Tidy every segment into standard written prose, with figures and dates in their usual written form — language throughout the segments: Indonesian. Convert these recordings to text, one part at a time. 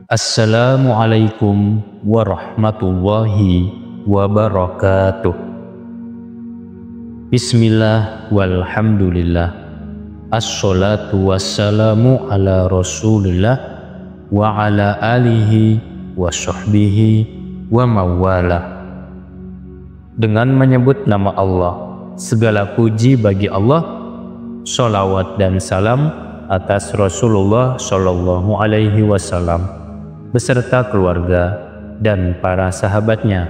Assalamualaikum warahmatullahi wabarakatuh. Bismillah walhamdulillah. Assalatu wassalamu ala rasulillah wa ala alihi wa sahbihi wa mawala. Dengan menyebut nama Allah, segala puji bagi Allah, sholawat dan salam atas Rasulullah Shallallahu Alaihi Wasallam beserta keluarga dan para sahabatnya.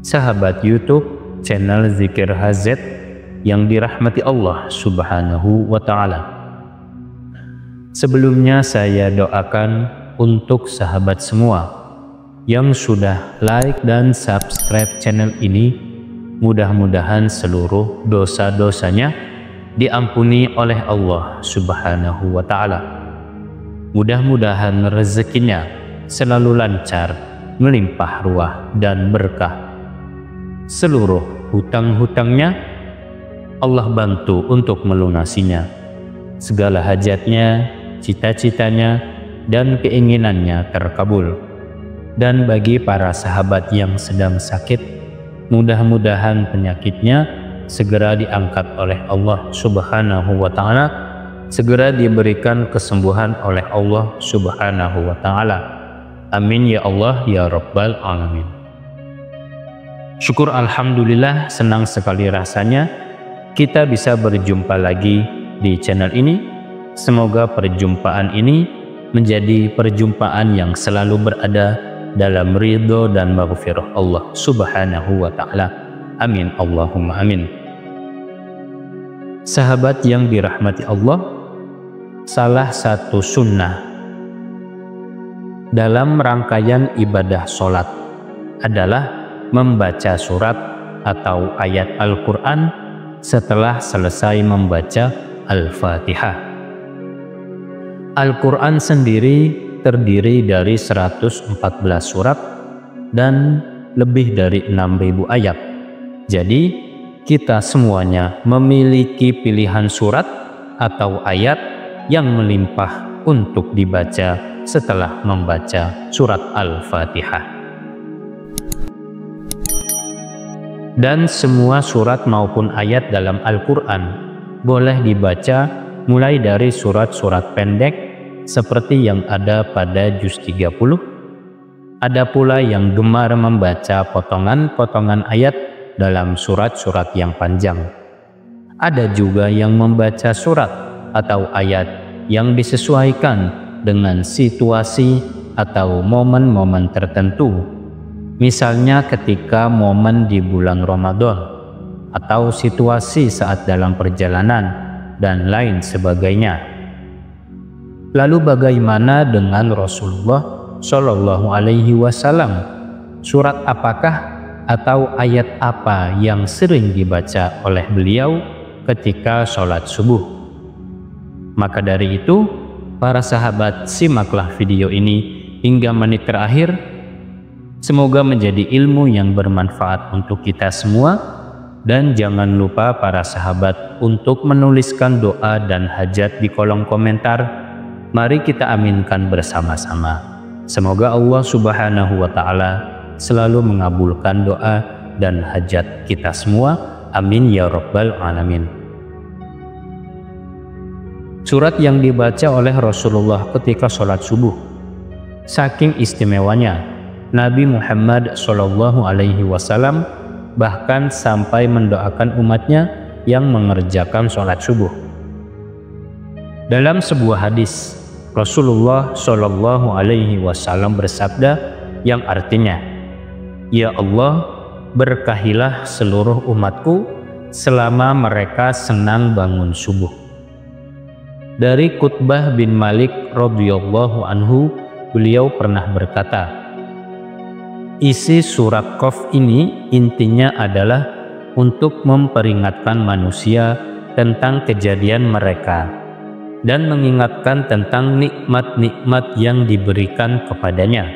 Sahabat YouTube channel Zikir HZ yang dirahmati Allah Subhanahu wa Ta'ala. Sebelumnya saya doakan untuk sahabat semua yang sudah like dan subscribe channel ini, mudah-mudahan seluruh dosa-dosanya diampuni oleh Allah Subhanahu wa Ta'ala. Mudah-mudahan rezekinya selalu lancar, melimpah ruah dan berkah. Seluruh hutang-hutangnya Allah bantu untuk melunasinya. Segala hajatnya, cita-citanya, dan keinginannya terkabul. Dan bagi para sahabat yang sedang sakit, mudah-mudahan penyakitnya segera diangkat oleh Allah Subhanahu wa Ta'ala, segera diberikan kesembuhan oleh Allah Subhanahu wa Ta'ala. Amin ya Allah ya Rabbal Alamin. Syukur alhamdulillah, senang sekali rasanya kita bisa berjumpa lagi di channel ini. Semoga perjumpaan ini menjadi perjumpaan yang selalu berada dalam ridho dan maghfirah Allah Subhanahu wa Ta'ala. Amin Allahumma amin. Sahabat yang dirahmati Allah, salah satu sunnah dalam rangkaian ibadah sholat adalah membaca surat atau ayat Al-Quran setelah selesai membaca Al-Fatihah. Al-Quran sendiri terdiri dari 114 surat dan lebih dari 6.000 ayat. Jadi kita semuanya memiliki pilihan surat atau ayat yang melimpah untuk dibaca setelah membaca surat Al-Fatihah. Dan semua surat maupun ayat dalam Al-Quran boleh dibaca mulai dari surat-surat pendek seperti yang ada pada juz 30. Ada pula yang gemar membaca potongan-potongan ayat dalam surat-surat yang panjang. Ada juga yang membaca surat atau ayat yang disesuaikan dengan situasi atau momen-momen tertentu, misalnya ketika momen di bulan Ramadan atau situasi saat dalam perjalanan dan lain sebagainya. Lalu bagaimana dengan Rasulullah Shallallahu Alaihi Wasallam? Surat apakah atau ayat apa yang sering dibaca oleh beliau ketika sholat subuh? Maka dari itu, para sahabat, simaklah video ini hingga menit terakhir. Semoga menjadi ilmu yang bermanfaat untuk kita semua. Dan jangan lupa para sahabat untuk menuliskan doa dan hajat di kolom komentar. Mari kita aminkan bersama-sama. Semoga Allah Subhanahu wa Ta'ala selalu mengabulkan doa dan hajat kita semua. Amin ya Rabbal Alamin. Surat yang dibaca oleh Rasulullah ketika sholat subuh, saking istimewanya, Nabi Muhammad Shallallahu Alaihi Wasallam bahkan sampai mendoakan umatnya yang mengerjakan sholat subuh. Dalam sebuah hadis, Rasulullah Shallallahu Alaihi Wasallam bersabda yang artinya, "Ya Allah, berkahilah seluruh umatku selama mereka senang bangun subuh." Dari Qutbah bin Malik radhiyallahu anhu, beliau pernah berkata, isi surat Qaf ini intinya adalah untuk memperingatkan manusia tentang kejadian mereka dan mengingatkan tentang nikmat-nikmat yang diberikan kepadanya.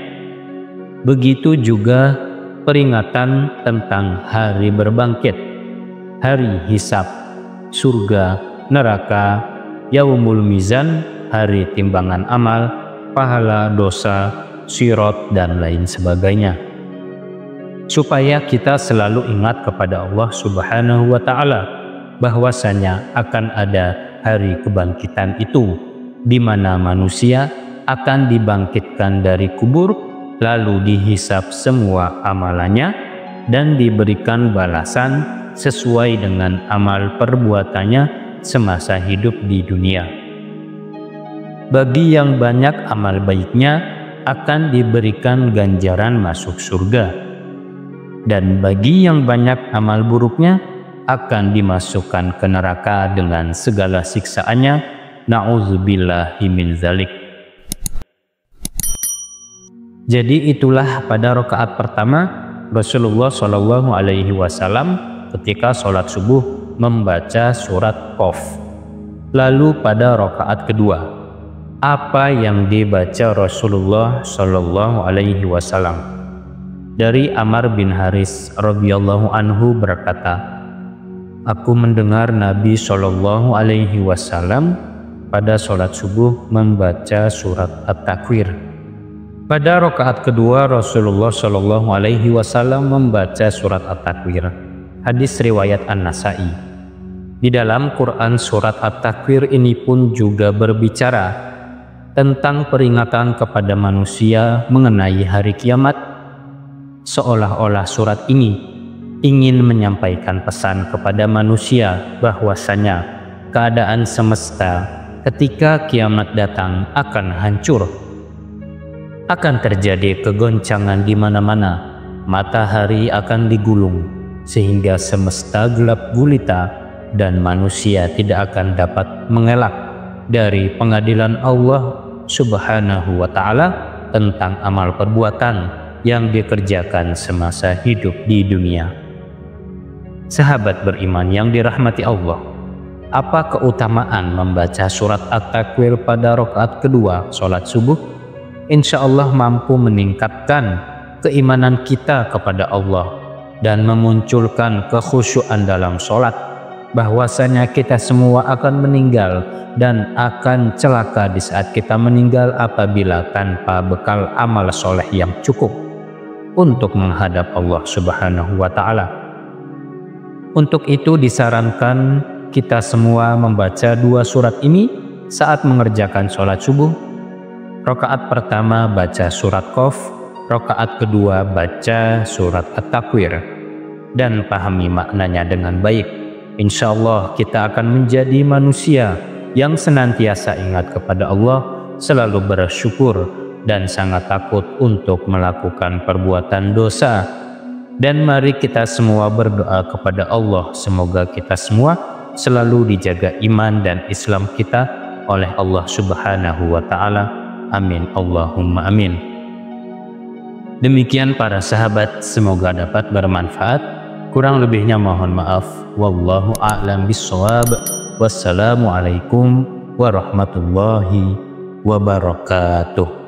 Begitu juga peringatan tentang hari berbangkit, hari hisab, surga, neraka, yaumul mizan, hari timbangan amal, pahala, dosa, sirat, dan lain sebagainya. Supaya kita selalu ingat kepada Allah Subhanahu wa Ta'ala bahwasanya akan ada hari kebangkitan itu, di mana manusia akan dibangkitkan dari kubur, lalu dihisap semua amalannya dan diberikan balasan sesuai dengan amal perbuatannya semasa hidup di dunia. Bagi yang banyak amal baiknya akan diberikan ganjaran masuk surga, dan bagi yang banyak amal buruknya akan dimasukkan ke neraka dengan segala siksaannya. Na'udzubillahi min dzalik. Jadi itulah pada rakaat pertama Rasulullah Shallallahu Alaihi Wasallam ketika sholat subuh membaca surat Qaf. Lalu pada rakaat kedua, apa yang dibaca Rasulullah Shallallahu Alaihi Wasallam? Dari Ammar bin Haris radhiyallahu anhu berkata, aku mendengar Nabi Shallallahu Alaihi Wasallam pada sholat subuh membaca surat At-Takwir. Pada rakaat kedua Rasulullah Shallallahu Alaihi Wasallam membaca surat At-Takwir. Hadis riwayat An-Nasai. Di dalam Quran surat At-Takwir ini pun juga berbicara tentang peringatan kepada manusia mengenai hari kiamat, seolah-olah surat ini ingin menyampaikan pesan kepada manusia bahwasanya keadaan semesta ketika kiamat datang akan hancur. Akan terjadi kegoncangan di mana-mana, matahari akan digulung sehingga semesta gelap gulita dan manusia tidak akan dapat mengelak dari pengadilan Allah Subhanahu wa Ta'ala tentang amal perbuatan yang dikerjakan semasa hidup di dunia. Sahabat beriman yang dirahmati Allah, apa keutamaan membaca surat At-Takwir pada rakaat kedua sholat subuh? Insya Allah mampu meningkatkan keimanan kita kepada Allah dan memunculkan kekhusyuan dalam sholat, bahwasanya kita semua akan meninggal dan akan celaka di saat kita meninggal apabila tanpa bekal amal soleh yang cukup untuk menghadap Allah Subhanahu wa Ta'ala. Untuk itu disarankan kita semua membaca dua surat ini saat mengerjakan sholat subuh. Rakaat pertama baca surat Qaf, rakaat kedua baca surat At-Takwir, dan pahami maknanya dengan baik. Insya Allah kita akan menjadi manusia yang senantiasa ingat kepada Allah, selalu bersyukur dan sangat takut untuk melakukan perbuatan dosa. Dan mari kita semua berdoa kepada Allah, semoga kita semua selalu dijaga iman dan Islam kita oleh Allah Subhanahu wa Ta'ala. Amin Allahumma amin. Demikian para sahabat, semoga dapat bermanfaat. Kurang lebihnya mohon maaf. Wallahu a'lam bishawab. Wassalamualaikum warahmatullahi wabarakatuh.